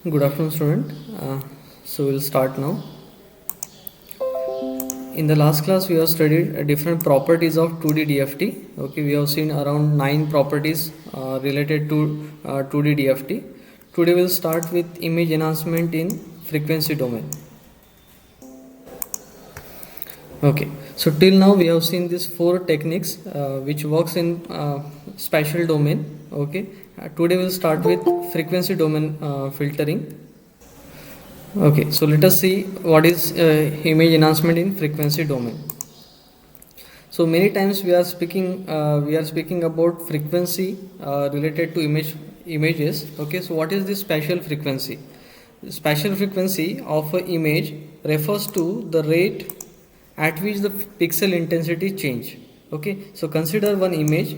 Good afternoon, student. So we'll start now. In the last class, we have studied different properties of 2D DFT. Okay, we have seen around 9 properties related to 2D DFT. Today we'll start with image enhancement in frequency domain. Okay, so till now we have seen these 4 techniques which works in spatial domain. Okay, today we'll start with frequency domain filtering. Okay, so let us see what is image enhancement in frequency domain. So many times we are speaking about frequency related to images. Okay, so what is the spatial frequency? The spatial frequency of an image refers to the rate at which the pixel intensity change. Okay, so consider one image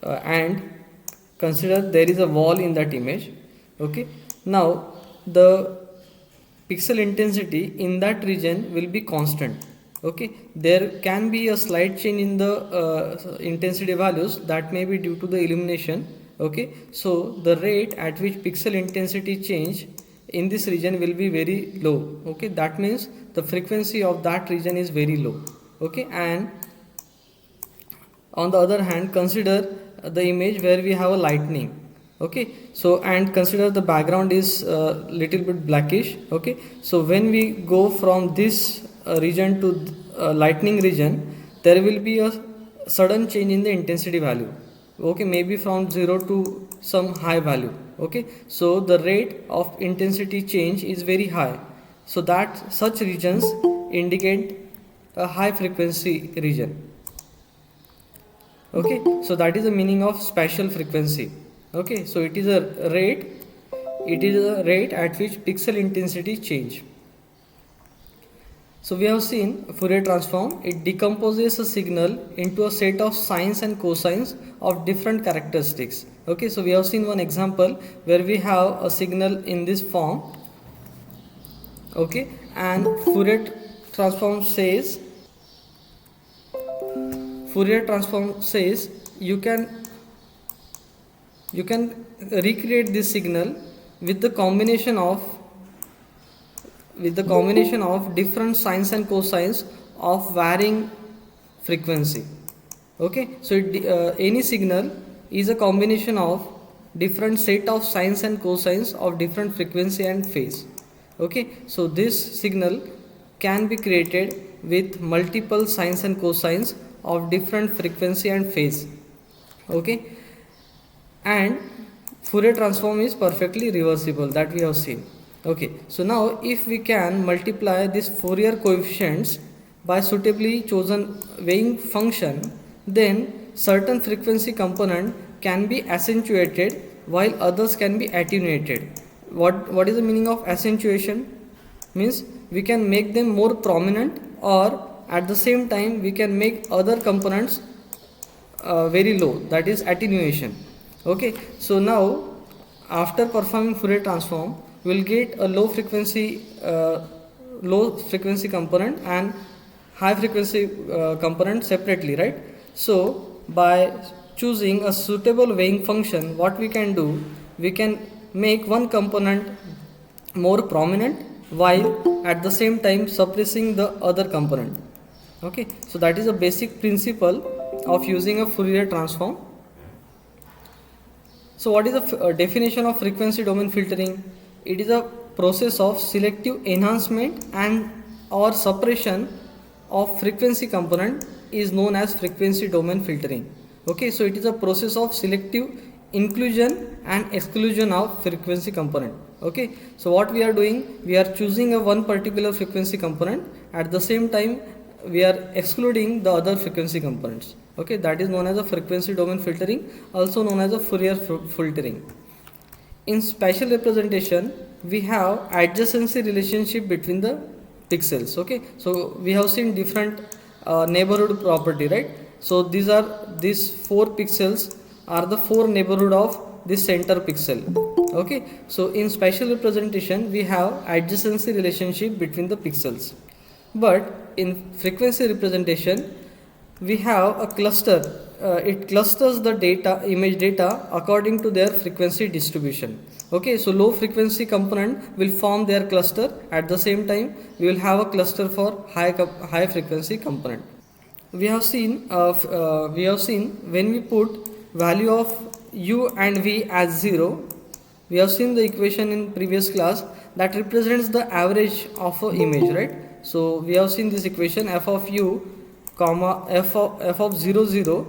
and consider there is a wall in that image. Okay, now the pixel intensity in that region will be constant. Okay, there can be a slight change in the intensity values that may be due to the illumination. Okay, so the rate at which pixel intensity change in this region will be very low. Okay, that means the frequency of that region is very low. Okay, and on the other hand, consider the image where we have a lightning. Okay, so and consider the background is little bit blackish. Okay, so when we go from this region to lightning region, there will be a sudden change in the intensity value. Okay, maybe from 0 to some high value. Okay, so the rate of intensity change is very high, so that such regions indicate a high frequency region. Okay, so that is the meaning of spatial frequency. Okay, so it is a rate at which pixel intensity change. So we have seen Fourier transform. It decomposes a signal into a set of sines and cosines of different characteristics. Okay, so we have seen one example where we have a signal in this form. Okay, and Fourier transform says you can recreate this signal with the combination of different sines and cosines of varying frequency. Okay, so any signal is a combination of different set of sines and cosines of different frequency and phase. Okay, so this signal can be created with multiple sines and cosines of different frequency and phase. Okay, and Fourier transform is perfectly reversible, that we have seen. Okay, so now if we can multiply this Fourier coefficients by suitably chosen weighing function, then certain frequency component can be accentuated while others can be attenuated. What is the meaning of accentuation? Means we can make them more prominent, or at the same time we can make other components very low, that is attenuation. Okay, so now after performing Fourier transform, we will get a low frequency component and high frequency component separately, right? So by choosing a suitable weighing function, what we can do, we can make one component more prominent while at the same time suppressing the other component. Okay, so that is a basic principle of using a Fourier transform. So what is the definition of frequency domain filtering? It is a process of selective enhancement and or suppression of frequency component is known as frequency domain filtering. Okay, so it is a process of selective inclusion and exclusion of frequency component. Okay, so what we are doing, we are choosing a one particular frequency component, at the same time we are excluding the other frequency components. Okay, that is known as a frequency domain filtering, also known as a Fourier filtering. In spatial representation, we have adjacency relationship between the pixels. Okay, so we have seen different neighborhood property, right? So these 4 pixels are the 4 neighborhood of this center pixel. Okay, so in spatial representation we have adjacency relationship between the pixels, but in frequency representation we have a cluster. It clusters the image data according to their frequency distribution. Okay, so low frequency component will form their cluster. At the same time, we will have a cluster for high frequency component. We have seen when we put value of u and v as 0, we have seen the equation in previous class that represents the average of an image, right? So we have seen this equation f of u comma f of 0 0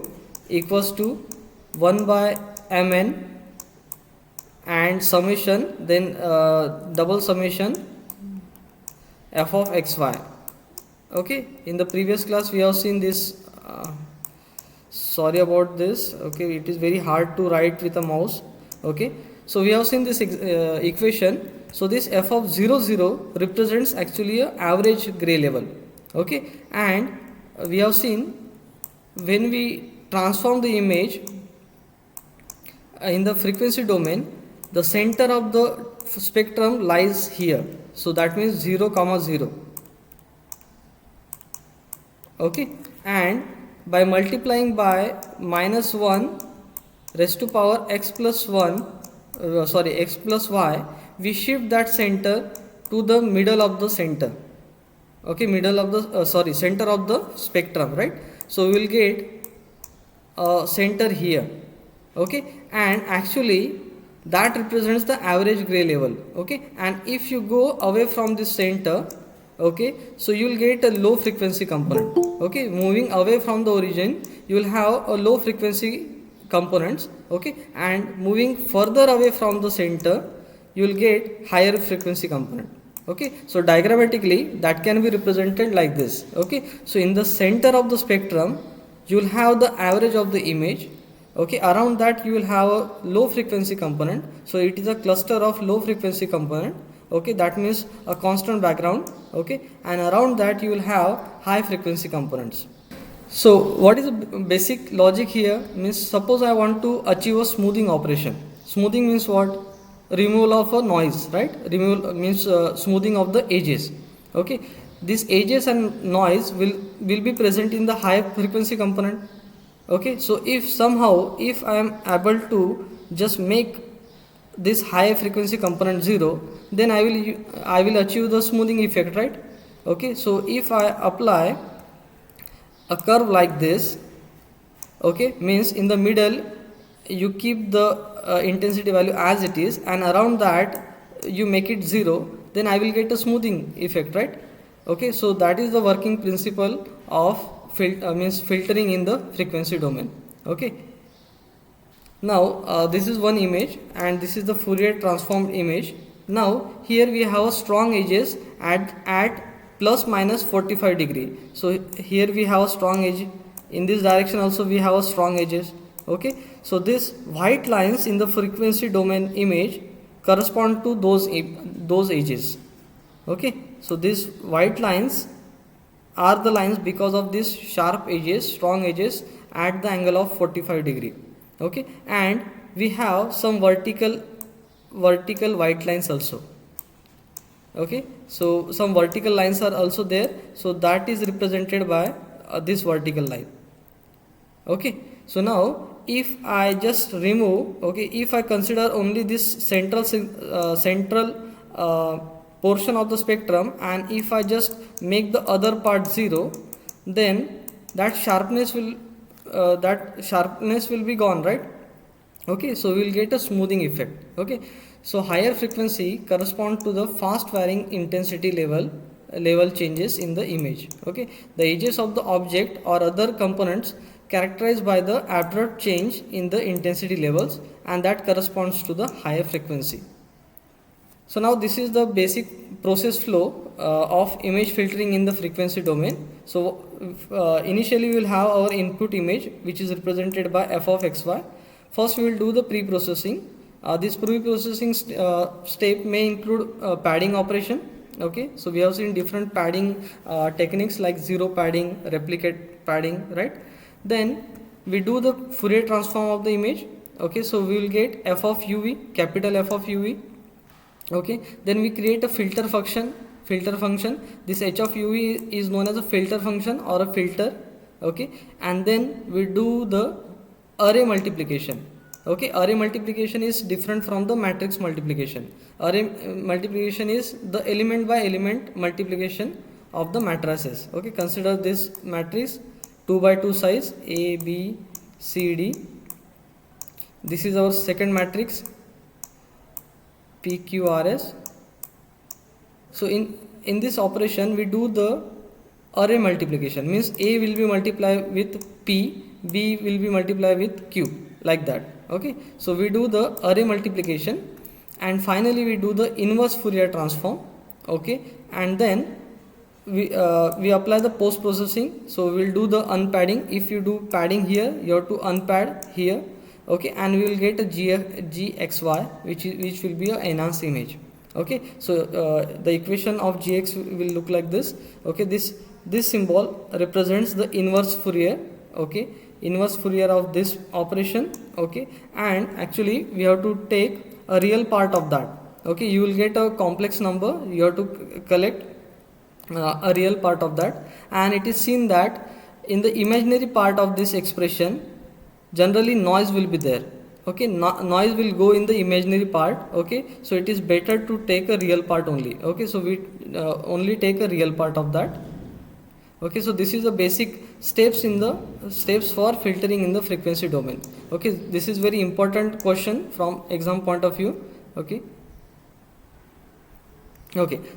equals to 1 by mn and summation, then double summation f of xy. Okay, in the previous class we have seen this. Sorry about this. Okay, it is very hard to write with a mouse. Okay, so we have seen this equation. So this f of 0 0 represents actually a average gray level. Okay, and we have seen when we transform the image in the frequency domain, the center of the spectrum lies here. So that means 0 comma 0. Okay, and by multiplying by minus 1 raised to power x plus 1 x plus y, we shift that center to the middle of the center. Okay, middle of the center of the spectrum, right? So we will get a center here. Okay, and actually that represents the average gray level. Okay, and if you go away from this center, okay, so you will get a low frequency component. Okay, moving away from the origin, you will have a low frequency components. Okay, and moving further away from the center, you will get higher frequency component. Okay, so diagrammatically that can be represented like this. Okay, so in the center of the spectrum, you will have the average of the image. Okay, around that you will have a low frequency component. So it is a cluster of low frequency component. Okay, that means a constant background. Okay, and around that you will have high frequency components. So what is the basic logic here? Means suppose I want to achieve a smoothing operation. Smoothing means what? Removal of a noise, right? Removal means smoothing of the edges. Okay, these edges and noise will be present in the high frequency component. Okay, so if somehow if I am able to just make this high frequency component 0, then I will achieve the smoothing effect, right? Okay, so if I apply a curve like this, okay, means in the middle you keep the intensity value as it is, and around that you make it 0, then I will get a smoothing effect, right? Okay, so that is the working principle of filtering in the frequency domain. Okay, now this is one image and this is the Fourier transformed image. Now here we have a strong edges at plus minus 45 degree. So here we have a strong edge, in this direction also we have a strong edges. Okay, so this white lines in the frequency domain image correspond to those edges. Okay, so these white lines are the lines because of these sharp edges, strong edges at the angle of 45 degree. Okay, and we have some vertical white lines also. Okay, so some vertical lines are also there, so that is represented by this vertical line. Okay, so now if I just remove, okay, if I consider only this central portion of the spectrum, and if I just make the other part 0, then that sharpness will be gone, right? Okay, so we will get a smoothing effect. Okay, so higher frequency correspond to the fast varying intensity level changes in the image. Okay, the edges of the object or other components characterized by the abrupt change in the intensity levels, and that corresponds to the higher frequency. So now this is the basic process flow of image filtering in the frequency domain. So initially we will have our input image, which is represented by f of xy. First we will do the pre-processing. This pre-processing step may include padding operation. Okay, so we have seen different padding techniques like zero padding, replicate padding, right? Then we do the Fourier transform of the image. Okay, so we will get f of uv, capital F of uv. Okay, then we create a filter function. This h of uv is known as a filter function or a filter. Okay, and then we do the array multiplication. Okay, array multiplication is different from the matrix multiplication. Array multiplication is the element by element multiplication of the matrices. Okay, consider this matrix 2 by 2 size A, B, C, D. This is our second matrix P, Q, R, S. So in this operation we do the array multiplication, means A will be multiplied with P, B will be multiplied with Q, like that. Okay, so we do the array multiplication and finally we do the inverse Fourier transform. Okay, and then we apply the post processing. So we'll do the unpadding. If you do padding here, you have to unpad here. Okay, and we will get a gxy which will be a enhanced image. Okay, so the equation of gx will look like this. Okay, this symbol represents the inverse Fourier. Okay, inverse Fourier of this operation. Okay, and actually we have to take a real part of that. Okay, you will get a complex number, you have to collect a real part of that, and it is seen that in the imaginary part of this expression generally noise will be there. Okay, noise will go in the imaginary part. Okay, so it is better to take a real part only. Okay, so we only take a real part of that. Okay, so this is the basic steps for filtering in the frequency domain. Okay, this is very important question from exam point of view. Okay,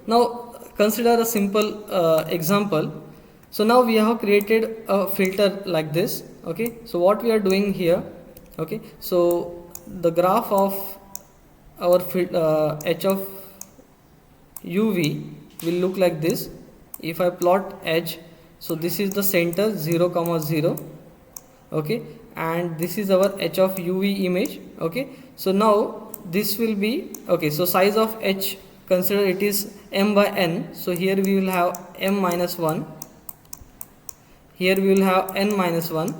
now consider a simple example. So now we have created a filter like this. Okay, so what we are doing here, okay, so the graph of our h of uv will look like this. If I plot h, so this is the center 0, 0. Okay, and this is our h of uv image. Okay, so now this will be, okay, so size of h, consider it is m by n. So here we will have m minus 1, here we will have n minus 1.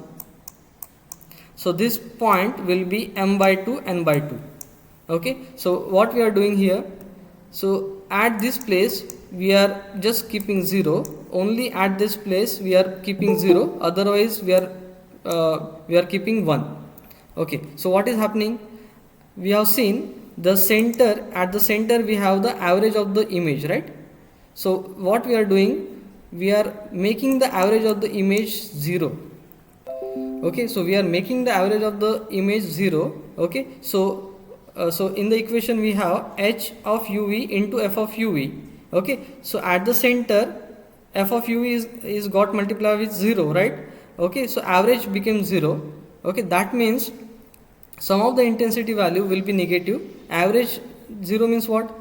So this point will be m by 2, n by 2. Okay, so what we are doing here, so at this place we are just keeping 0, only at this place we are keeping 0, otherwise we are keeping 1. Okay, so what is happening, we have seen the center, at the center we have the average of the image, right? So what we are doing, we are making the average of the image 0. Okay, so we are making the average of the image 0. Okay, so in the equation we have h of uv into f of uv. Okay, so at the center f of uv is got multiplied with 0, right? Okay, so average became 0. Okay, that means sum of the intensity value will be negative. Average 0 means what?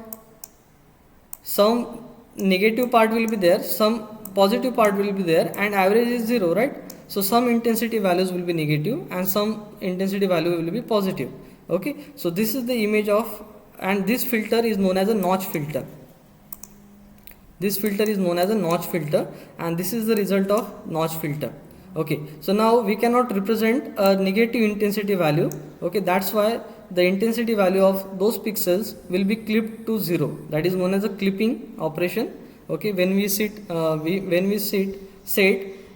Some negative part will be there, some positive part will be there, and average is 0, right? So some intensity values will be negative and some intensity value will be positive. Okay, so this is the image of, and this filter is known as a notch filter. This filter is known as a notch filter, and this is the result of notch filter. Okay, so now we cannot represent a negative intensity value. Okay, that's why the intensity value of those pixels will be clipped to 0. That is known as a clipping operation. Okay, when we set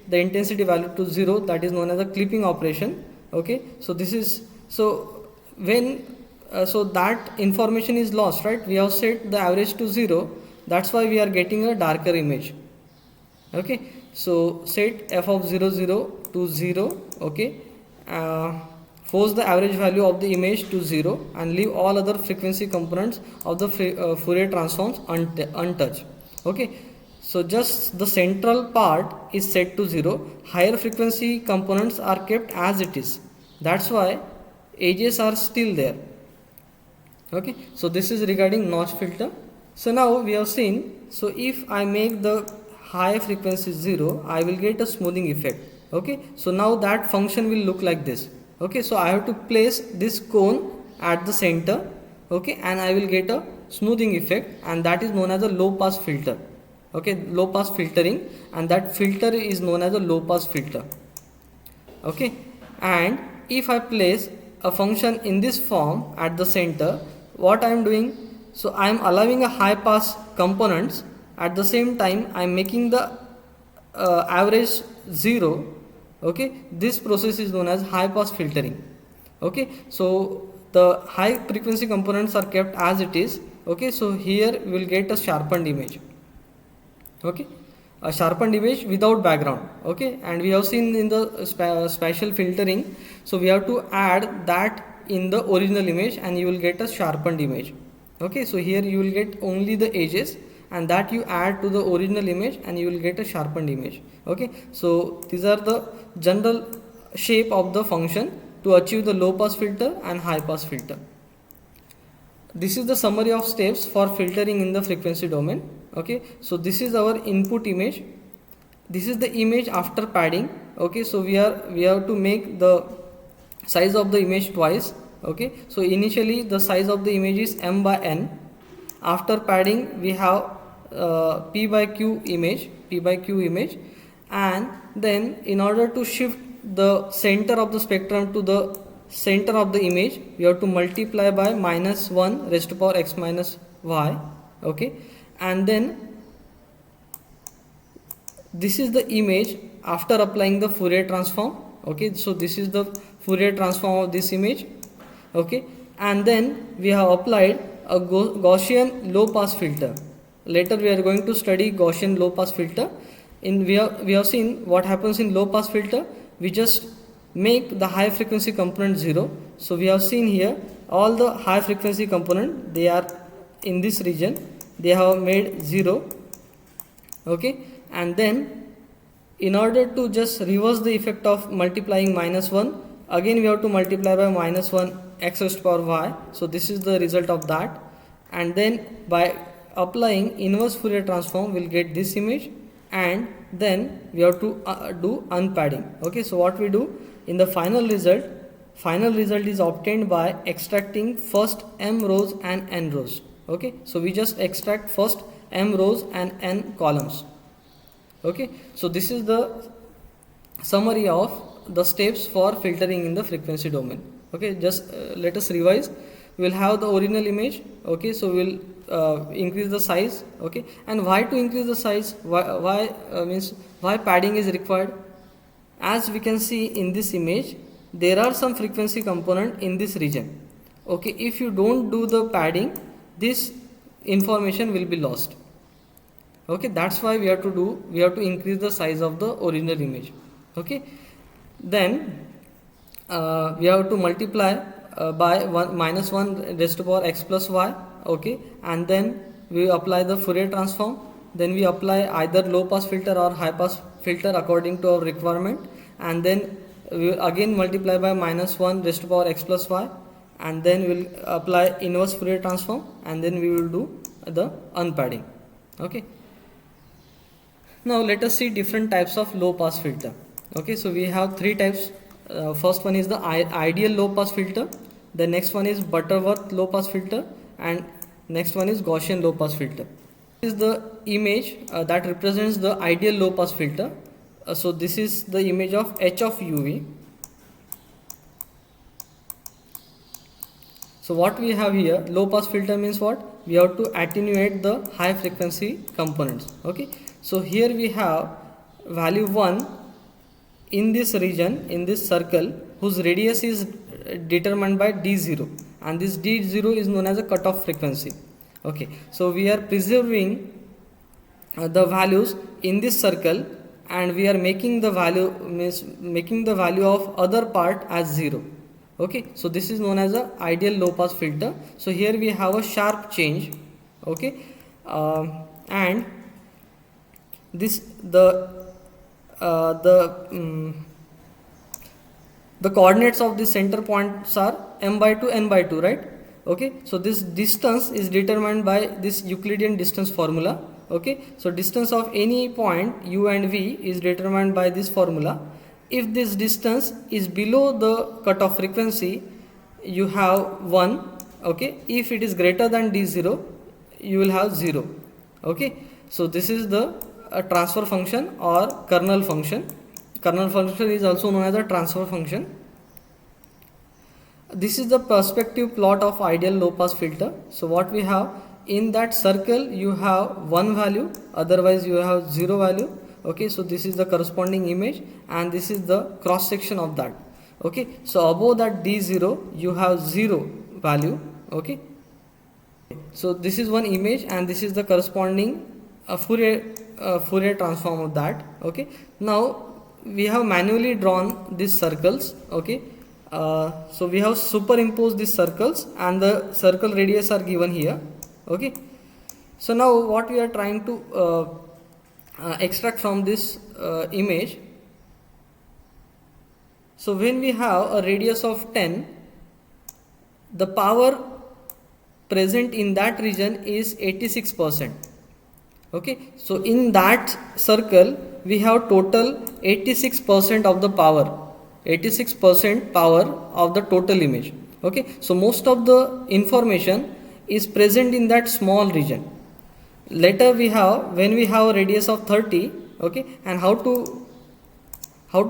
the intensity value to 0, that is known as a clipping operation. Okay, so this is, so when so that information is lost, right? We have set the average to 0, that's why we are getting a darker image. Okay, so set f of 0, 0 to 0. Okay, force the average value of the image to 0 and leave all other frequency components of the Fourier transforms untouched. Okay, so just the central part is set to 0, higher frequency components are kept as it is, that's why edges are still there. Okay, so this is regarding notch filter. So now we have seen, so if I make the high frequency 0, I will get a smoothing effect. Okay, so now that function will look like this. Okay, so I have to place this cone at the center. Okay, and I will get a smoothing effect, and that is known as a low pass filter. Okay, low pass filtering, and that filter is known as a low pass filter. Okay, and if I place a function in this form at the center, what I am doing, so I am allowing a high pass components, at the same time I am making the average 0. Okay, this process is known as high pass filtering. Okay, so the high frequency components are kept as it is. Okay, so here we will get a sharpened image. Okay, a sharpened image without background. Okay, and we have seen in the spatial filtering, so we have to add that in the original image and you will get a sharpened image. Okay, so here you will get only the edges and that you add to the original image and you will get a sharpened image. Okay, so these are the general shape of the function to achieve the low pass filter and high pass filter. This is the summary of steps for filtering in the frequency domain. Okay, so this is our input image. This is the image after padding. Okay, so we have to make the size of the image twice. Okay, so initially the size of the image is m by n. After padding we have p by q image, and then in order to shift the center of the spectrum to the center of the image, we have to multiply by -1 raised to power x minus y. Okay, and then this is the image after applying the Fourier transform. Okay, so this is the Fourier transform of this image. Okay, and then we have applied a Gaussian low pass filter. Later we are going to study Gaussian low pass filter. We have seen what happens in low pass filter. We just make the high frequency component 0. So we have seen here all the high frequency component, they are in this region, they have made 0. Okay, and then in order to just reverse the effect of multiplying -1, again we have to multiply by -1 x raised to power y. So this is the result of that, and then by applying inverse Fourier transform we'll get this image, and then we have to do unpadding. Okay, so what we do in the final result is obtained by extracting first m rows and n rows. Okay, so we just extract first m rows and n columns. Okay, so this is the summary of the steps for filtering in the frequency domain. Okay, just let us revise. We will have the original image. Okay, so we will increase the size. Okay, and why to increase the size? Why padding is required? As we can see in this image, there are some frequency component in this region. Okay, if you don't do the padding, this information will be lost. Okay, that's why we have to increase the size of the original image. Okay, then we have to multiply by -1 raised to power x plus y. Okay, and then we apply the Fourier transform, then we apply either low pass filter or high pass filter according to our requirement, and then we will again multiply by -1 raised to power x plus y, and then we will apply inverse Fourier transform, and then we will do the unpadding. Okay, now let us see different types of low pass filter. Okay, so we have three types. First one is the ideal low pass filter, the next one is Butterworth low pass filter, and next one is Gaussian low pass filter. This is the image that represents the ideal low pass filter. So this is the image of h of uv. So what we have here, low pass filter means what? We have to attenuate the high frequency components. Okay, so here we have value 1 in this region, in this circle, whose radius is determined by d0, and this d0 is known as a cutoff frequency. Okay, so we are preserving the values in this circle, and we are making the value of other part as 0. Okay, so this is known as a ideal low pass filter. So here we have a sharp change. Okay, and this the coordinates of the center points are m by 2 n by 2, right? Okay, so this distance is determined by this Euclidean distance formula. Okay, so distance of any point u and v is determined by this formula. If this distance is below the cutoff frequency, you have 1. Okay, if it is greater than d0, you will have 0. Okay, so this is the transfer function or kernel function. Kernel function is also known as a transfer function. This is the perspective plot of ideal low pass filter. So what we have in that circle, you have 1 value, otherwise you have 0 value. Okay, so this is the corresponding image, and this is the cross section of that. Okay, so above that D0 you have 0 value. Okay, so this is one image and this is the corresponding Fourier transform of that. Okay, now we have manually drawn these circles. Okay, so we have superimposed these circles and the circle radius are given here. Okay, so now what we are trying to extract from this image. So when we have a radius of 10, the power present in that region is 86%. Okay, so in that circle we have total 86% of the power, 86% power of the total image. Okay, so most of the information is present in that small region. Later we have, when we have a radius of 30, okay, and how to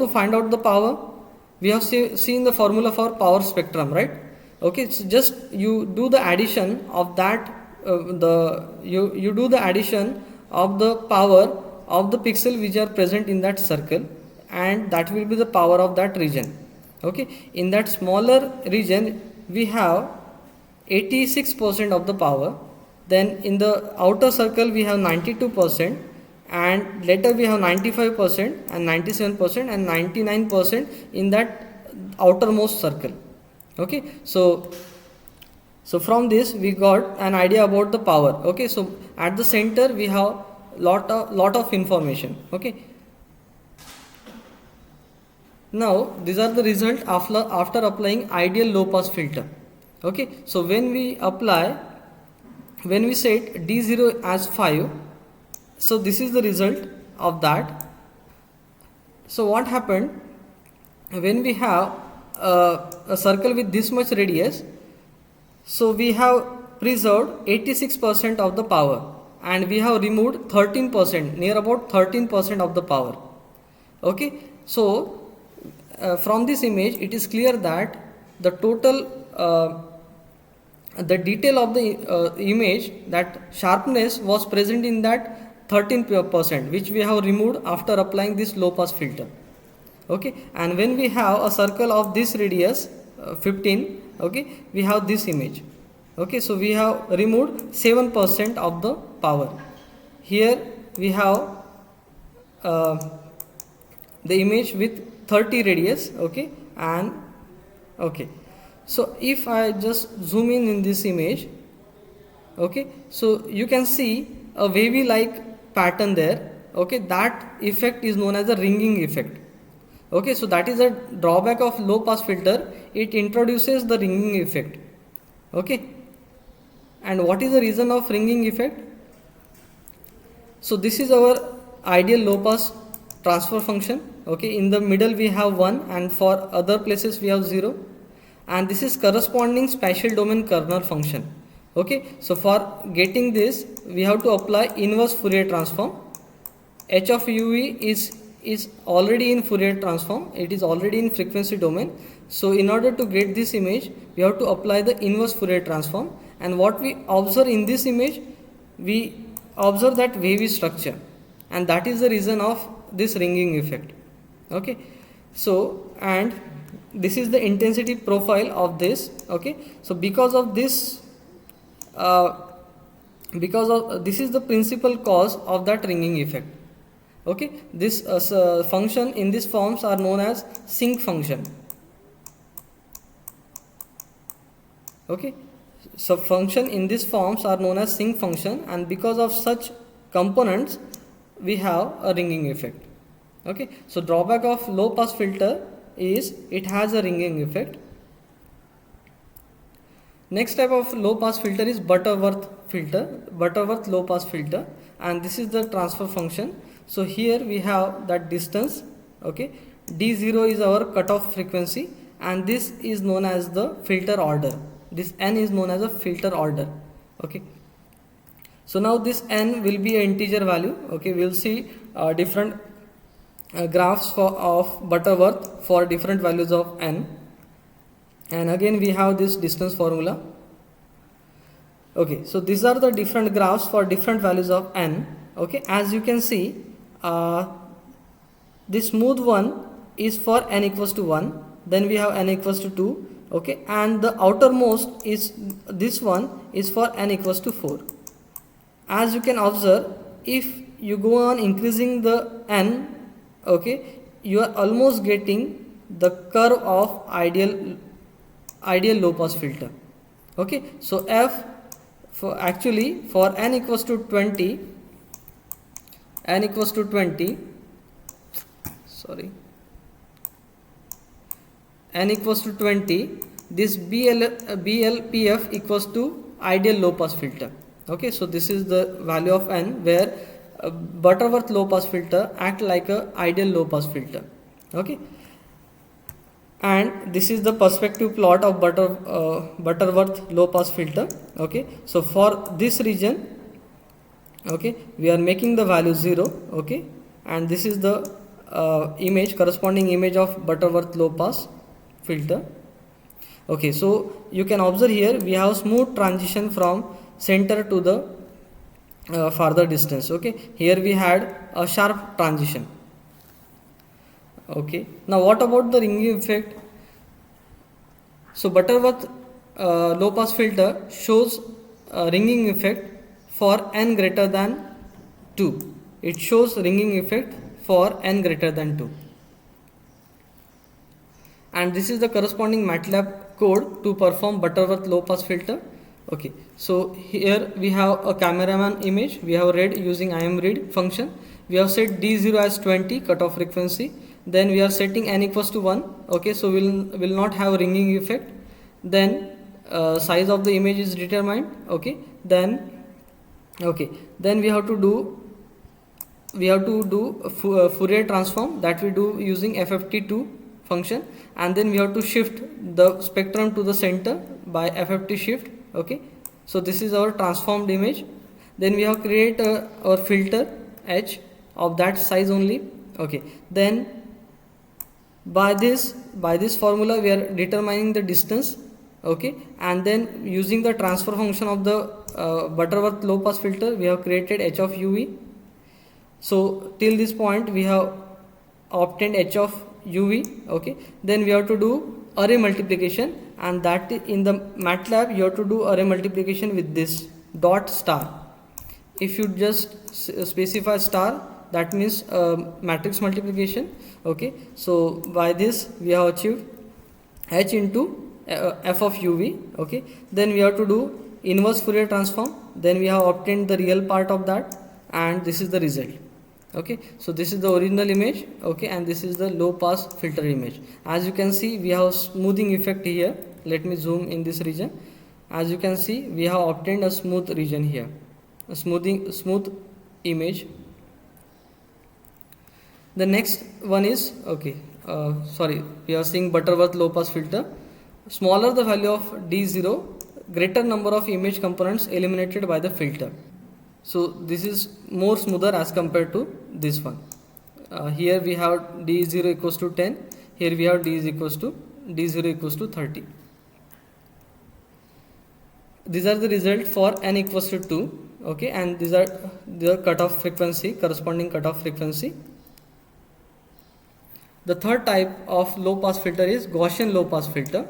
find out the power? We have seen the formula for power spectrum, right? Okay, so just you do the addition of that, you do the addition of the power of the pixel which are present in that circle, and that will be the power of that region. Okay, in that smaller region we have 86% of the power, then in the outer circle we have 92%, and later we have 95% and 97% and 99% in that outermost circle. Okay, so from this we got an idea about the power. Okay, so at the center we have lot of information. Okay, now these are the result after applying ideal low pass filter. Okay, so when we set D0 as 5, so this is the result of that. So what happened when we have a circle with this much radius? So we have preserved 86% of the power and we have removed 13%, near about 13% of the power. Okay, so from this image it is clear that the total the detail of the image, that sharpness was present in that 13%, which we have removed after applying this low pass filter. Okay, and when we have a circle of this radius 15, okay, we have this image. Okay, so we have removed 7% of the power. Here we have the image with 30 radius. Okay, and okay, so if I just zoom in this image, okay, so you can see a wavy like pattern there. Okay, that effect is known as the ringing effect. Okay, so that is a drawback of low pass filter, it introduces the ringing effect. Okay, and what is the reason of ringing effect? So this is our ideal low pass transfer function. Okay, in the middle we have 1 and for other places we have 0, and this is corresponding spatial domain Kerner function. Okay, so for getting this we have to apply inverse Fourier transform. H of uv is already in Fourier transform, it is already in frequency domain. So in order to get this image we have to apply the inverse Fourier transform, and what we observe in this image, we observe that wavy structure, and that is the reason of this ringing effect. Okay, so and this is the intensity profile of this. Okay, so because of this this is the principal cause of that ringing effect. Okay, this function in these forms are known as sinc function. Okay, so function in these forms are known as sinc function, and because of such components we have a ringing effect. Okay, so drawback of low pass filter is it has a ringing effect. Next type of low pass filter is Butterworth filter, Butterworth low pass filter, and this is the transfer function. So here we have that distance. Okay, D0 is our cutoff frequency, and this is known as the filter order. This n is known as a filter order. Okay, so now this n will be an integer value. Okay, we'll see different graphs of Butterworth for different values of n, and again we have this distance formula. Okay, so these are the different graphs for different values of n. Okay, as you can see, this smooth one is for n equals to 1, then we have n equals to 2, okay, and the outermost is this one is for n equals to 4. As you can observe, if you go on increasing the n, okay, you are almost getting the curve of ideal low pass filter. Okay, so f for actually for n equals to 20, sorry, n equals to 20, this BLPF equals to ideal low pass filter. Okay, so this is the value of n where Butterworth low pass filter act like a ideal low pass filter. Okay, and this is the perspective plot of Butterworth low pass filter. Okay, so for this region, okay, we are making the value 0. Okay, and this is the corresponding image of Butterworth low pass filter. Okay, so you can observe here we have smooth transition from center to the farther distance. Okay, here we had a sharp transition. Okay, now what about the ringing effect? So Butterworth low pass filter shows a ringing effect for n greater than 2. It shows ringing effect for n greater than 2. And this is the corresponding MATLAB code to perform Butterworth low pass filter. Okay, so here we have a cameraman image. We have read using IMRead function. We have set D0 as 20 cutoff frequency. Then we are setting n equals to 1. Okay, so will not have ringing effect. Then size of the image is determined. Okay, then we have to do Fourier transform that we do using FFT2 function, and then we have to shift the spectrum to the center by FFT shift. Okay, so this is our transformed image. Then we have create our filter H of that size only. Okay, then by this formula we are determining the distance. Okay, and then using the transfer function of the Butterworth low pass filter, we have created H of UV. So till this point we have obtained H of UV. Okay, then we have to do array multiplication, and that in the MATLAB you have to do array multiplication with this dot star. If you just specify star, that means matrix multiplication. Okay, so by this we have achieved H into f of UV. Okay, then we have to do inverse Fourier transform, then we have obtained the real part of that, and this is the result. Okay, so this is the original image. Okay, and this is the low pass filter image. As you can see, we have smoothing effect here. Let me zoom in this region. As you can see, we have obtained a smooth region here, a smooth image. The next one is we are seeing Butterworth low pass filter. Smaller the value of D0, greater number of image components eliminated by the filter. So this is more smoother as compared to this one. Here we have D0 equals to 10. Here we have D0 equals to 30. These are the result for n equals to 2. Okay, and these are the cutoff frequency, corresponding cutoff frequency. The third type of low pass filter is Gaussian low pass filter,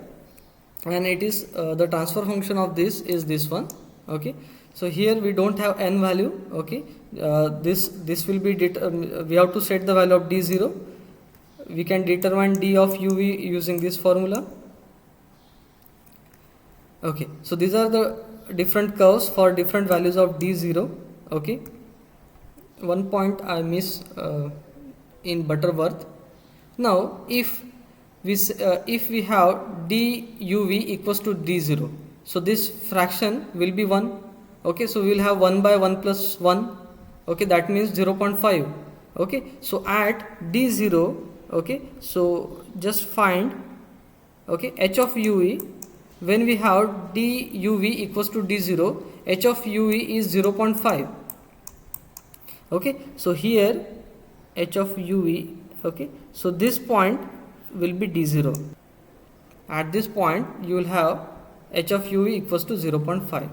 and it is the transfer function of this is this one. Okay, so here we don't have n value. Okay, this will be we have to set the value of D0. We can determine D of UV using this formula. Okay, so these are the different curves for different values of D0. Okay, one point I miss in Butterworth. Now if we have DUV equals to D0, so this fraction will be 1. Okay, so we will have 1 by 1 plus 1. Okay, that means 0.5. Okay, so at D0, okay, so just find, okay, H of UV. When we have DUV equals to D0, H of UV is 0.5. Okay, so here H of UV, okay, so this point will be D0. At this point you will have H of UV equals to 0.5.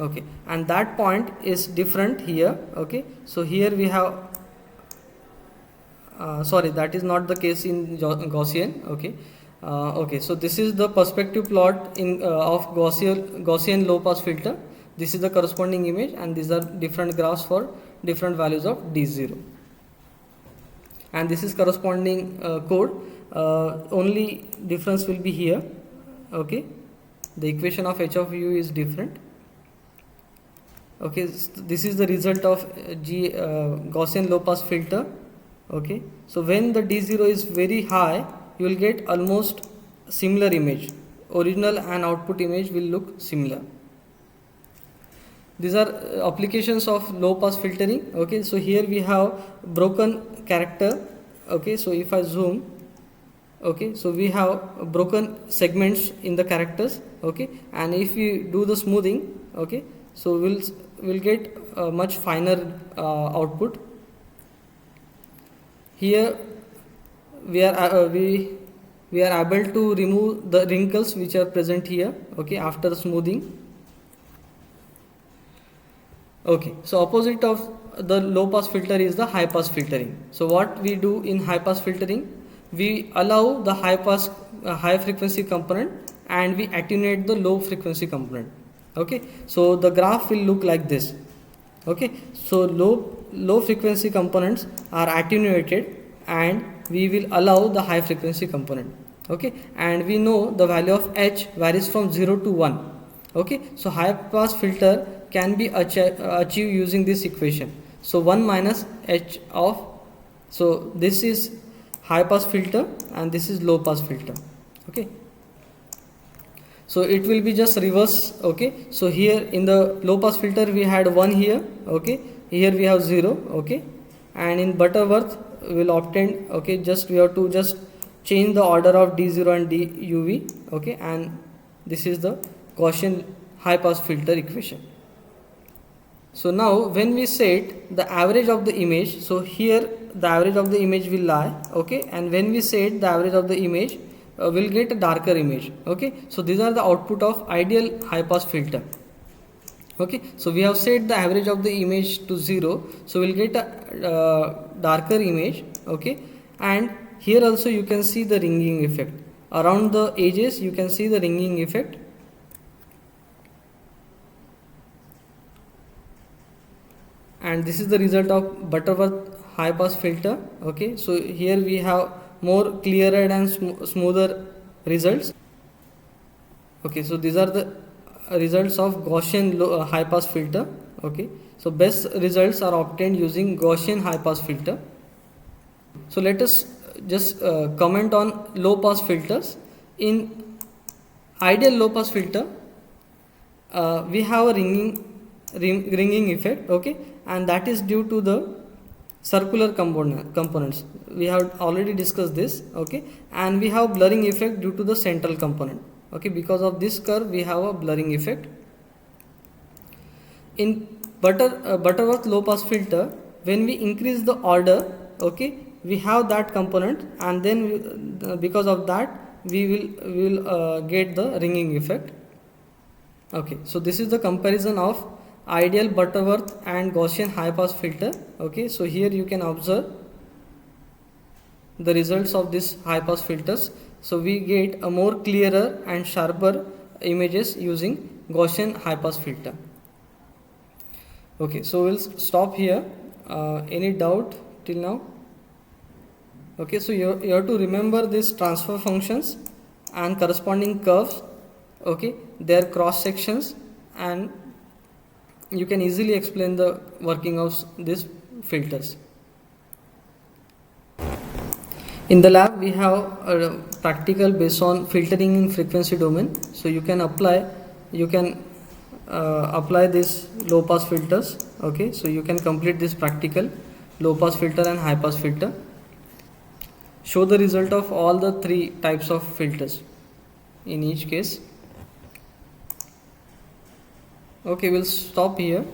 Okay, and that point is different here. Okay, so here we have sorry, that is not the case in Gaussian. Okay. Okay, so this is the perspective plot in of Gaussian low pass filter. This is the corresponding image, and these are different graphs for different values of D0. And this is corresponding code. Only difference will be here. Okay, the equation of h of u is different. Okay, this is the result of Gaussian low pass filter. Okay, so when the D0 is very high, you will get almost similar image. Original and output image will look similar. These are applications of low pass filtering. Okay, so here we have broken character. Okay, so if I zoom, okay, so we have broken segments in the characters. Okay, and if we do the smoothing, okay, so we'll get a much finer output. Here we are able to remove the wrinkles which are present here. Okay, after smoothing. Okay, so opposite of the low pass filter is the high pass filtering. So what we do in high pass filtering, we allow the high frequency component and we attenuate the low frequency component. Okay, so the graph will look like this. Okay, so low frequency components are attenuated and we will allow the high frequency component. Okay, and we know the value of h varies from 0 to 1. Okay, so high pass filter can be achieved using this equation. So 1 minus h of, so this is high pass filter and this is low pass filter. Okay, so it will be just reverse. Okay, so here in the low pass filter we had 1 here. Okay, here we have 0. Okay, and in Butterworth we will obtain, okay, just we have to just change the order of D0 and DUV. Okay, and this is the Gaussian high pass filter equation. So now when we set the average of the image, so here the average of the image will lie. Okay, and when we set the average of the image, we'll get a darker image. Okay, so these are the output of ideal high pass filter. Okay, so we have set the average of the image to 0, so we'll get a darker image. Okay, and here also you can see the ringing effect around the edges. You can see the ringing effect. And this is the result of Butterworth high pass filter. Okay, so here we have more clearer and smoother results. Okay, so these are the results of Gaussian high pass filter. Okay, so best results are obtained using Gaussian high pass filter. So let us just comment on low pass filters. In ideal low pass filter, we have a ringing effect. Okay, and that is due to the circular components. We have already discussed this. Okay, and we have blurring effect due to the central component. Okay, because of this curve we have a blurring effect. In Butterworth low pass filter, when we increase the order, okay, we have that component, and then because of that we will get the ringing effect. Okay, so this is the comparison of ideal Butterworth and Gaussian high pass filter. Okay, so here you can observe the results of this high pass filters. So we get a more clearer and sharper images using Gaussian high pass filter. Okay, so we'll stop here. Any doubt till now? Okay, so you have to remember these transfer functions and corresponding curves. Okay, their cross sections, and you can easily explain the working of these filters. In the lab we have a practical based on filtering in frequency domain. So you can apply this low pass filters. Okay, so you can complete this practical low pass filter and high pass filter. Show the result of all the 3 types of filters in each case. Okay, we'll stop here.